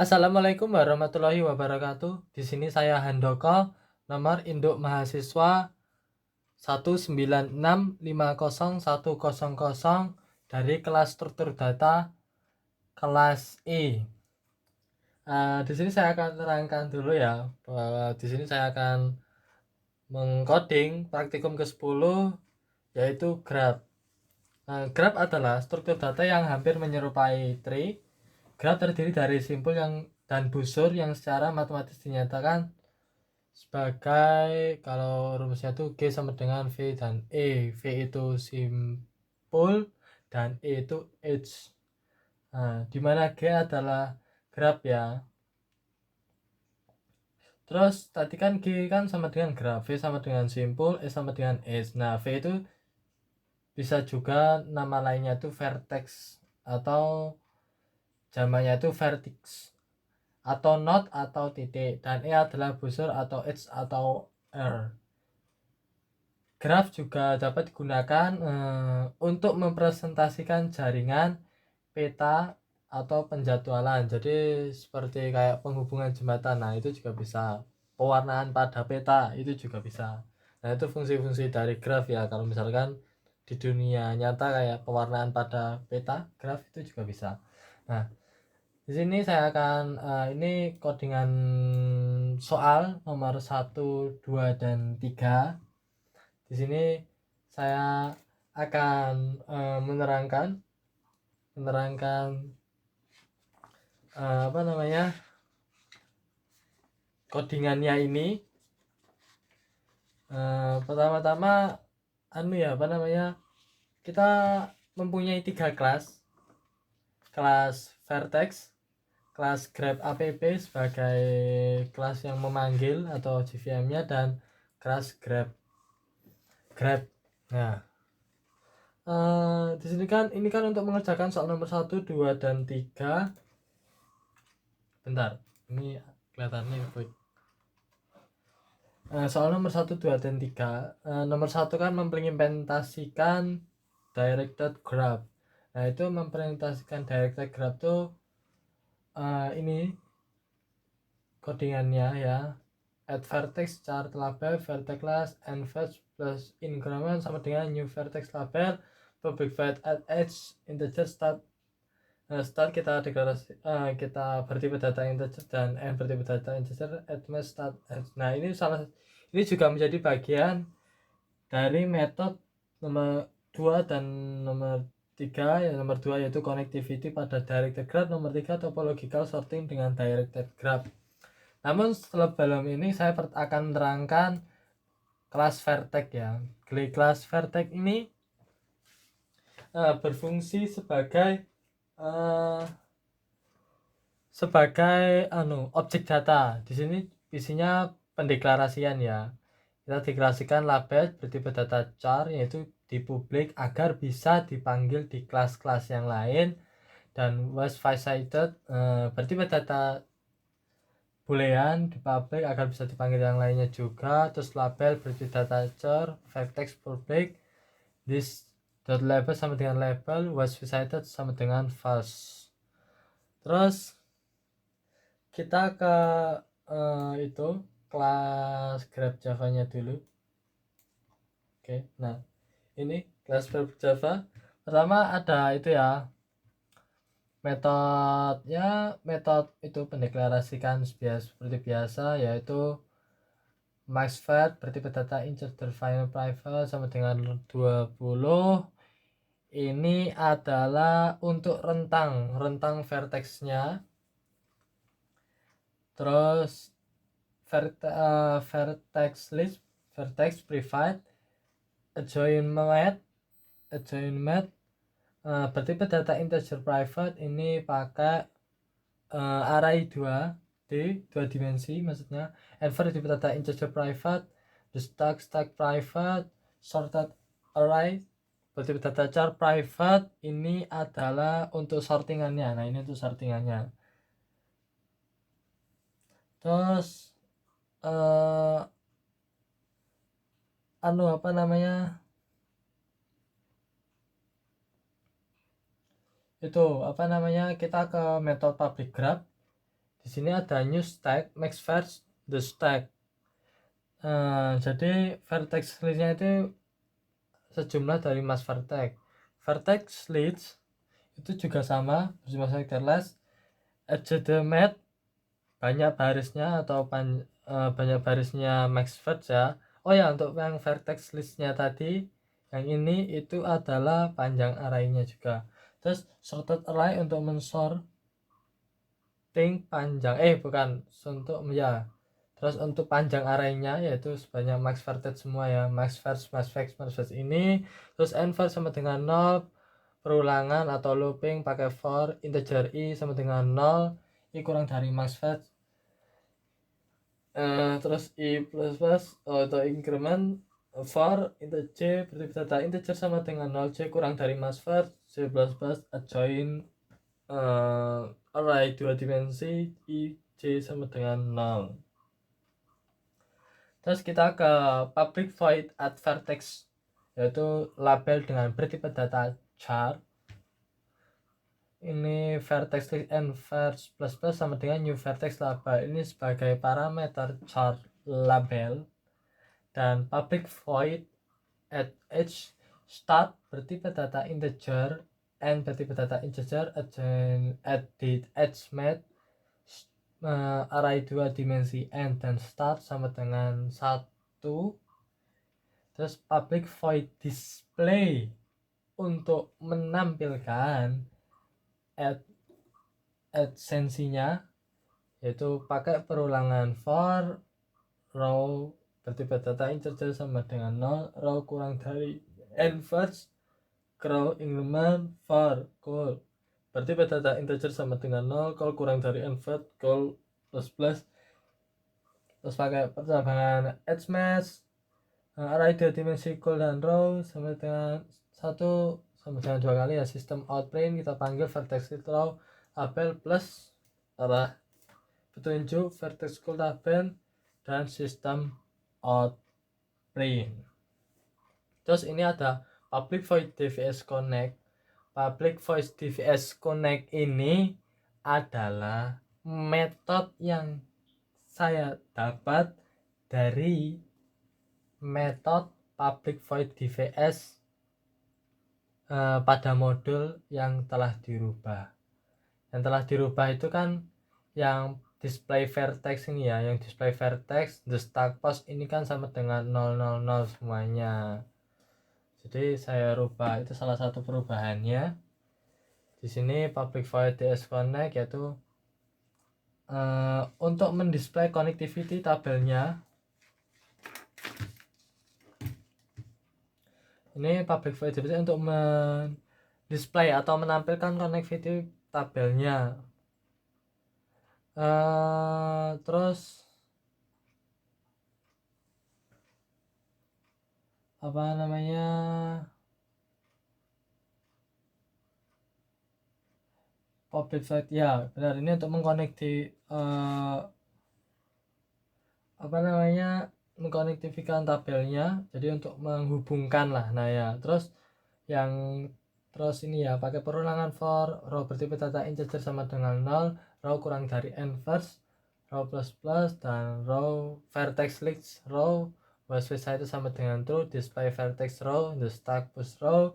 Assalamualaikum warahmatullahi wabarakatuh. Di sini saya Handoko, nomor induk mahasiswa 196501000 dari kelas struktur data kelas E. Di sini saya akan terangkan dulu ya, bahwa di sini saya akan mengcoding praktikum ke-10 yaitu graph. Graph adalah struktur data yang hampir menyerupai tree. Graph terdiri dari simpul dan busur yang secara matematis dinyatakan sebagai, kalau rumusnya itu G sama dengan V dan E. V itu simpul dan E itu edge. Di mana G adalah graph ya. Terus tadi kan G kan sama dengan graph, V sama dengan simpul, E sama dengan edge. Nah, V itu bisa juga nama lainnya itu vertex atau jamannya itu vertex atau node atau titik, dan E adalah busur atau edge atau R. Graf juga dapat digunakan untuk mempresentasikan jaringan, peta, atau penjadwalan. Jadi seperti kayak penghubungan jembatan, nah itu juga bisa. Pewarnaan pada peta itu juga bisa. Nah itu fungsi-fungsi dari graf ya. Kalau misalkan di dunia nyata kayak pewarnaan pada peta, graf itu juga bisa. Nah, di sini saya akan ini codingan soal nomor 1, 2, dan 3. Di sini saya akan menerangkan apa namanya, codingannya ini. Pertama-tama apa namanya, kita mempunyai 3 kelas vertex, kelas grab app sebagai kelas yang memanggil atau JVM-nya, dan kelas grab. Nah, di sini kan ini kan untuk mengerjakan soal nomor 1, 2, dan 3. Bentar, ini kelihatannya quick. Soal nomor 1, 2, dan 3. Nomor 1 kan mengimplementasikan directed graph. Nah, itu mengimplementasikan directed graph tuh ini codingannya ya. Add vertex chart label vertex class and fetch plus increment sama dengan new vertex label public void add edge integer start. Start kita deklarasi, kita bertipe data integer dan n bertipe data integer add match start edge. Nah, ini juga menjadi bagian dari metode nomor 2 dan nomor 3. Ya, nomor 2 yaitu connectivity pada directed graph, nomor 3 topological sorting dengan directed graph. Namun sebelum ini saya akan menerangkan kelas vertex ya. Kelas vertex ini berfungsi sebagai objek data. Di sini isinya pendeklarasian ya. Kita deklarasikan label bertipe data char, yaitu di publik agar bisa dipanggil di kelas-kelas yang lain, dan was facilitated bertipe data boolean di public agar bisa dipanggil yang lainnya juga. Terus label bertipe data char vertex public, this dot label sama dengan label, was facilitated sama dengan false. Terus kita ke itu kelas grab Java-nya dulu. Oke, nah ini kelas grab Java. Pertama ada itu ya, metode itu pendeklarasikan seperti biasa, yaitu maxVert bertipe data integer final private sama dengan 20. Ini adalah untuk rentang vertexnya. Terus vertex list, vertex private, adjoint bertipe data integer private. Ini pakai array 2 dimensi maksudnya. And bertipe data integer private, the stack private, sorted array bertipe data char private. Ini adalah untuk sortingannya. Nah, ini untuk sortingannya. Terus apa namanya, itu kita ke metode public graph. Di sini ada new stack, max first the stack. Jadi vertex listnya itu sejumlah dari max vertex. Vertex list itu juga sama berjumlah selector less adjustment banyak barisnya atau banyak barisnya max first ya. Oh ya, untuk yang vertex listnya tadi yang ini itu adalah panjang arraynya juga. Terus sorted array untuk mensorting panjang bukan untuk ya. Terus untuk panjang arraynya yaitu sebanyak max vertex semua ya, max first ini. Terus n first sama dengan 0, perulangan atau looping pakai for integer i sama dengan 0, i kurang dari max first. Terus i plus plus atau increment for integer berarti data integer sama dengan 0, c kurang dari max first, c plus plus adjoin array 2 dimensi i c sama dengan 0. Terus kita ke public void at vertex, yaitu label dengan bertipe data char. Ini vertex list and first plus plus sama dengan new vertex label. Ini sebagai parameter char label. Dan public void at edge start bertipe data integer, and bertipe data integer at the edge mate array 2 dimensi n dan start sama dengan 1. Terus public void display untuk menampilkan adsensinya, yaitu pakai perulangan for row bertipe data integer sama dengan 0, row kurang dari n first, row increment for call bertipe data integer sama dengan 0, call kurang dari n first, call plus plus. Terus pakai percabangan edge match array 2 dimensi call dan row sama dengan 1 sama dengan 2 kali ya. Sistem out print kita panggil vertex list row label plus arah petunjuk vertex call label dan sistem out print. Terus ini ada public void dvs connect. Public void dvs connect ini adalah metode yang saya dapat dari metode public void dvs pada modul yang telah dirubah. Yang telah dirubah itu kan yang display vertex ini ya, yang display vertex the stack post ini kan sama dengan 000 semuanya. Jadi saya rubah, itu salah satu perubahannya. Di sini public void dvs connect yaitu untuk mendisplay connectivity tabelnya. Ini public void dvs untuk mendisplay atau menampilkan connectivity tabelnya. Terus apa namanya, public void ya benar, ini untuk mengkonekti mengkonektivikan tabelnya, jadi untuk menghubungkan lah. Nah ya, terus ini ya pakai perulangan for row bertipe data integer sama dengan 0, row kurang dari n first, row plus plus, dan row vertex list row was itu sama dengan true, display vertex row the stack push row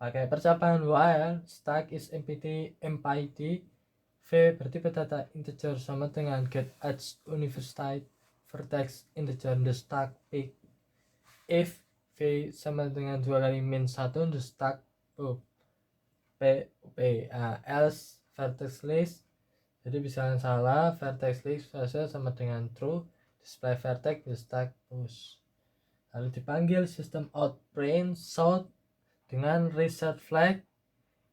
pakai percabangan while stack is empty v bertipe data integer sama dengan get edge university vertex integer the stack pick if v sama dengan 2 kali min 1 the stack else vertex list. Jadi bisa salah, vertex list sama dengan true, display vertex the stack push. Lalu dipanggil system out print sort dengan reset flag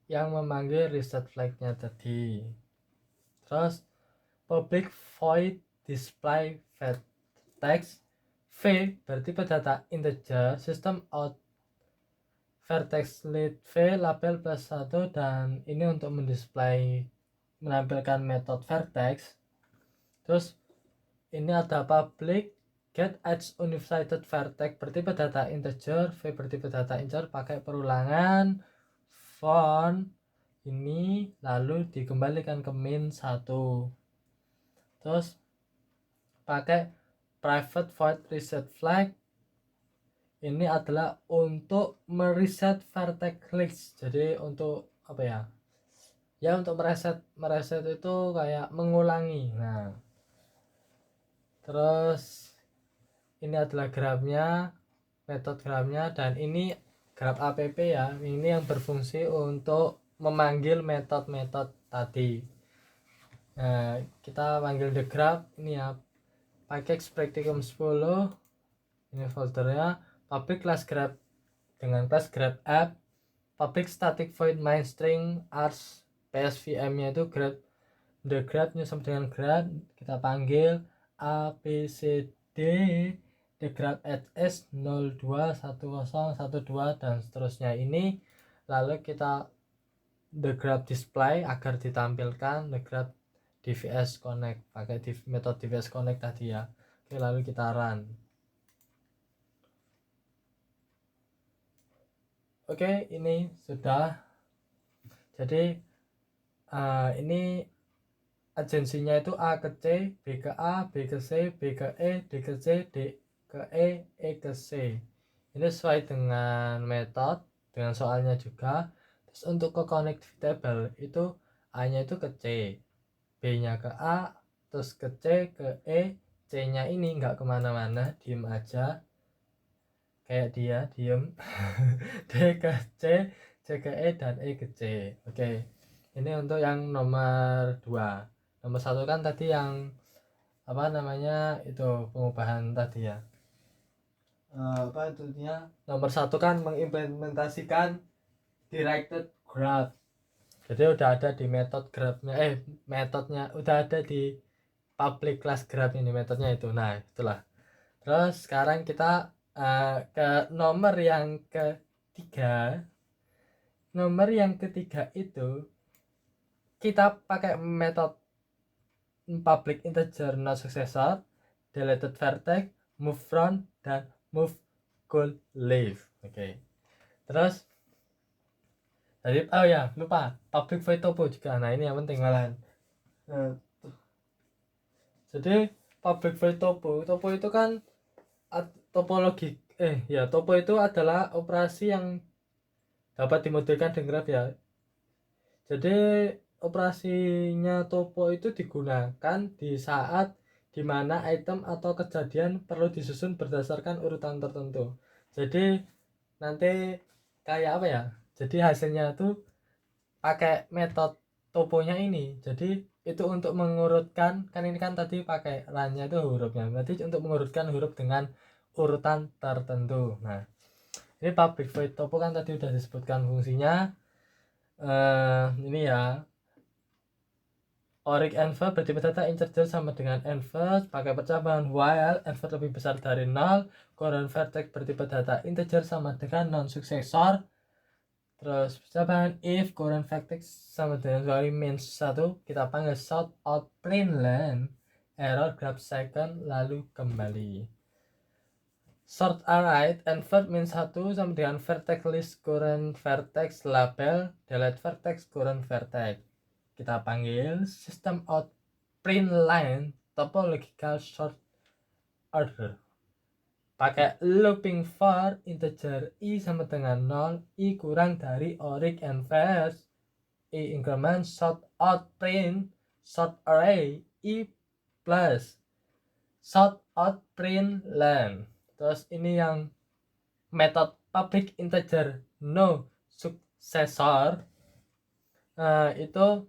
yang memanggil reset flagnya tadi. Terus public void display vertex v bertipe data integer system out vertex list v label plus 1, dan ini untuk menampilkan metode vertex. Terus ini ada public get edge unified vertex bertipe data integer v bertipe data integer pakai perulangan font ini lalu dikembalikan ke min 1. Terus pakai private void reset flag, ini adalah untuk mereset vertex list. Jadi untuk apa ya, untuk mereset itu kayak mengulangi. Nah, terus ini adalah grafnya, metode grafnya, dan ini graf app ya, ini yang berfungsi untuk memanggil metode-metode tadi. Nah, kita panggil the graph ini ya, pakai practicum 10, ini foldernya, public class graph dengan class graph app, public static void main string ars psvm nya itu graph, the graph nya sama dengan graph, kita panggil abcd the graph ss 021012 dan seterusnya ini. Lalu kita the graph display agar ditampilkan the graph dvs connect pakai metode dvs connect tadi ya. Oke, lalu kita run. Oke, ini sudah. Jadi ini agensinya itu A ke C, B ke A, B ke C, B ke E, D ke C, D ke E, E ke C. Ini sesuai dengan metode, dengan soalnya juga. Terus untuk ke connect table itu A nya itu ke C, B nya ke A, terus ke C, ke E, C nya ini nggak kemana-mana, diem aja kayak dia diem. D ke C, C ke E, dan E ke C. Oke, ini untuk yang nomor 2. Nomor 1 kan tadi yang apa namanya itu pengubahan tadi ya, apa itu dia, nomor 1 kan mengimplementasikan directed graph. Jadi udah ada di metode graph-nya, metodenya udah ada di public class graph ini metodenya itu. Nah, itulah. Terus sekarang kita ke nomor yang ketiga. Nomor yang ketiga itu kita pakai metode public integer not successor, deleted vertex, move front, dan move goal left. Oke. Terus tadi lupa public void topo juga. Nah, ini yang penting malahan. Jadi public void topo itu kan topologi topo itu adalah operasi yang dapat dimodelkan dengan graph ya. Jadi operasinya topo itu digunakan di saat dimana item atau kejadian perlu disusun berdasarkan urutan tertentu. Jadi nanti kayak apa ya, jadi hasilnya tuh pakai metode toponya ini. Jadi itu untuk mengurutkan, kan ini kan tadi pakai rannya itu hurufnya, berarti untuk mengurutkan huruf dengan urutan tertentu. Nah, ini public void topo kan tadi udah disebutkan fungsinya. Ini ya, oric enver bertipe data integer sama dengan enver pakai percobaan while enver lebih besar dari 0, current vertex bertipe data integer sama dengan non successor. Terus percobaan if current vertex sama dengan value means 1, kita panggil sort out plain len error grab second lalu kembali. Sort alright enver means 1 sama dengan vertex list current vertex label delete vertex current vertex. Kita panggil system out print line topological sort order pakai looping for integer i sama dengan 0, i kurang dari oric inverse, i increment sort out print sort array i plus sort out print len. Terus ini yang method public integer no successor, itu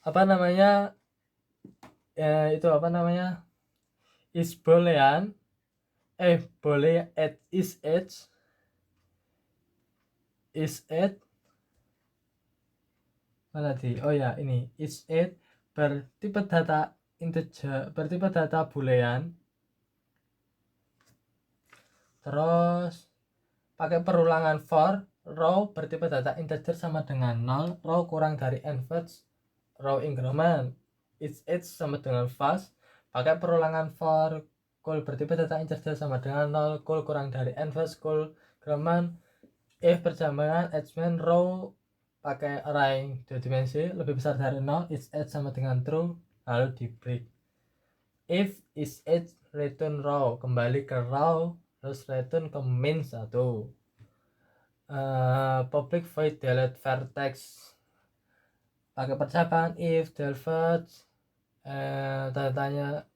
apa namanya, is boolean boleh at is mana di ini is bertipe data integer, bertipe data boolean. Terus pakai perulangan for row bertipe data integer sama dengan 0, row kurang dari inverse row increment is sama dengan false. Pakai perulangan for call bertipe data integer sama dengan 0, call kurang dari inverse call increment if perjalanan edgeman row pakai array 2 dimensi lebih besar dari 0, is sama dengan true lalu di break. If is it return raw, kembali ke raw, terus return ke main 1. Public void delete vertex, pakai percakapan if delete tanya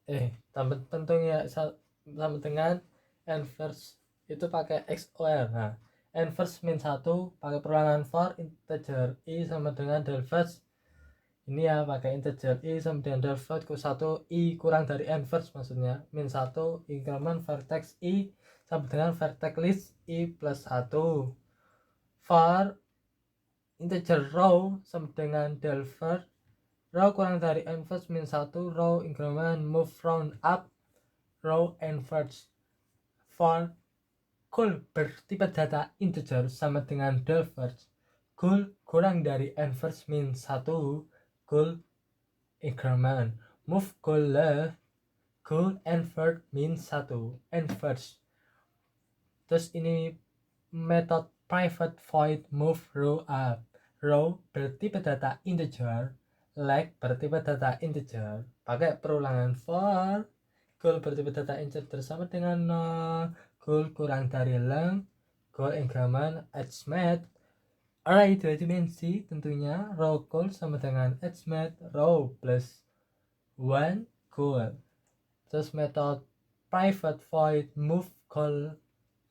tambah tentunya sama dengan inverse itu pakai XOR. Nah, inverse min 1 pakai perulangan for integer i sama dengan delete ini ya, pakai integer i sama dengan delete ku 1 i kurang dari inverse, maksudnya min 1 increment vertex i sama dengan vertex list i plus 1 for integer row sama dengan delete row kurang dari inverse min 1 row increment move round up row inverse for goal bertipe data integer sama dengan delete goal kurang dari inverse min 1 goal increment move goal left goal invert min 1 inverse. Terus ini method private void move row up, row bertipe data integer, like bertipe data integer, pakai perulangan for goal bertipe data integer sama dengan 0, goal kurang dari length, goal increment hmat, array 2 dimensi tentunya, row goal sama dengan hmat row plus 1 goal. Terus method private void move goal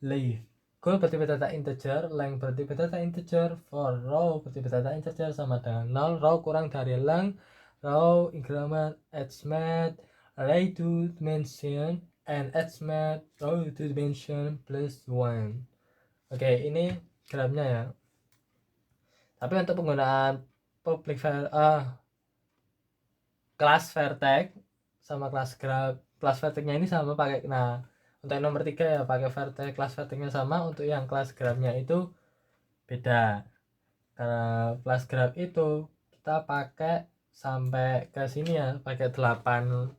leave, goal bertipe data integer, length bertipe data integer, for row bertipe data integer sama dengan 0, row kurang dari length, row increment hmat array 2 dimension and hmat row 2 dimension plus 1. Oke, ini grafnya ya. Tapi untuk penggunaan public kelas vertex sama kelas graph, kelas vertexnya ini sama pakai, nah untuk yang nomor 3 ya pakai vertex, kelas vertexnya sama, untuk yang kelas graphnya itu beda. Karena kelas graph itu kita pakai sampai ke sini ya, pakai 8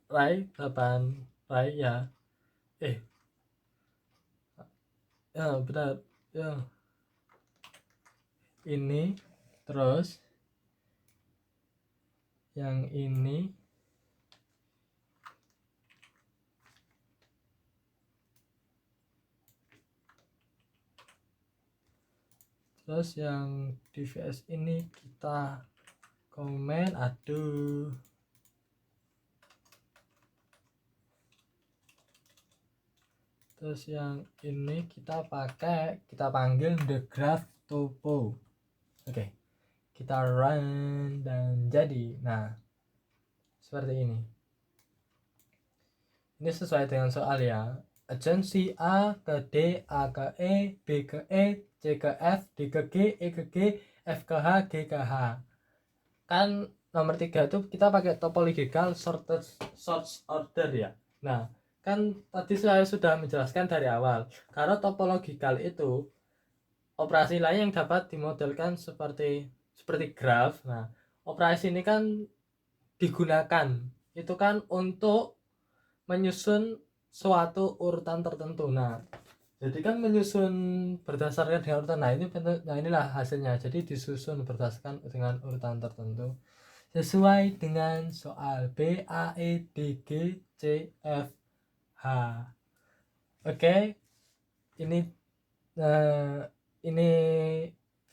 ray, 8 ray ya. Ya benar ya. Ini terus yang ini terus yang DVS ini kita komen, aduh, terus yang ini kita panggil the graph topo. Oke, kita run dan jadi. Nah, seperti ini. Ini sesuai dengan soal ya. Agensi A ke D, A ke E, B ke E, C ke F, D ke G, E ke G, F ke H, G ke H. Kan nomor 3 itu kita pakai topological sort order ya. Nah, kan tadi saya sudah menjelaskan dari awal, karena topological itu operasi lain yang dapat dimodelkan seperti graf. Nah, operasi ini kan digunakan itu kan untuk menyusun suatu urutan tertentu. Nah, jadi kan menyusun berdasarkan dengan urutan. Nah inilah hasilnya. Jadi disusun berdasarkan dengan urutan tertentu sesuai dengan soal B A E D G C F H. Oke, ini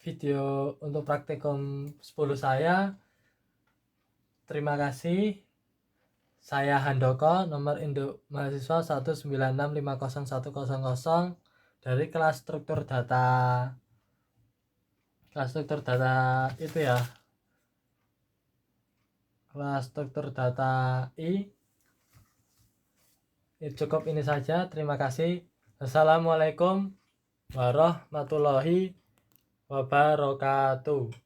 video untuk praktikum 10 saya. Terima kasih. Saya Handoko, nomor induk mahasiswa 196501000 dari kelas struktur data. Kelas struktur data itu ya. Kelas struktur data I. Cukup ini saja. Terima kasih. Assalamualaikum warahmatullahi wabarakatuh.